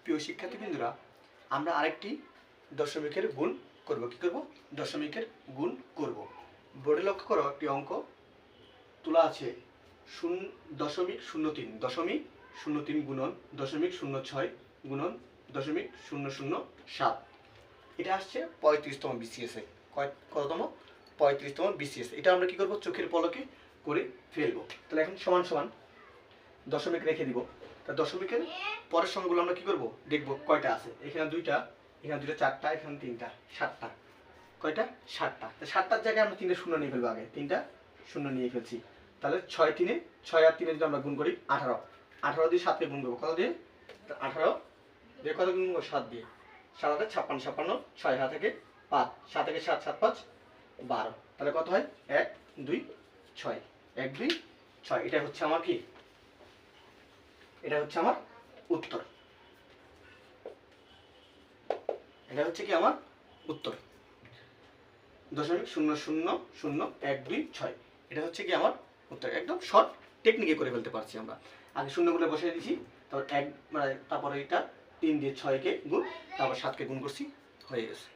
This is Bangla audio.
প্রিয় শিক্ষার্থীবৃন্দরা, আমরা আরেকটি দশমিকের গুণ করব। কি করব? দশমিকের গুণ করব। বোর্ডে লক্ষ্য করো, একটি অঙ্ক তোলা আছে 0.03 গুণন 0.06 গুণন 0.007। এটা আসছে 35তম বিসিএস এ। কততম? 35তম বিসিএস। এটা আমরা কি করব? চোখের পলকে করে ফেলবো। তাহলে এখন সমান সমান দশমিক রেখে দিব। তা দশমিকের পরের সংখ্যাগুলো আমরা কি করব? দেখব কয়টা আছে। এখানে দুইটা, চারটা, এখানে তিনটা, সাতটা। কয়টা? সাতটা। তো সাতটার জায়গায় আমরা তিনটা শূন্য নিয়ে ফেলবো। আগে তিনটা শূন্য নিয়ে ফেলছি। তাহলে 6 আর 3 যদি আমরা গুণ করি 18। 18 দিয়ে 7কে গুণ করবো। কত দিয়ে? 18 দিয়ে কত গুণ করবো? 7 দিয়ে। 7 হাতে 56, 56, 6 হাত থেকে 5, 7 থেকে 7, 7, 5, 12। তাহলে কত হয়? 1, 2, 6। 1, 2, 6। এটা হচ্ছে আমার কি? এটা হচ্ছে আমার উত্তর। এটা হচ্ছে কি আমার উত্তর? 0.000126। এটা হচ্ছে কি আমার উত্তর। একদম শর্ট টেকনিকে করে ফেলতে পারছি আমরা। আগে শূন্যগুলো বসিয়ে দিয়েছি, তারপর তারপরে এটা 3 দিয়ে 6কে গুণ, তারপর 7কে গুণ করছি, হয়ে গেছে।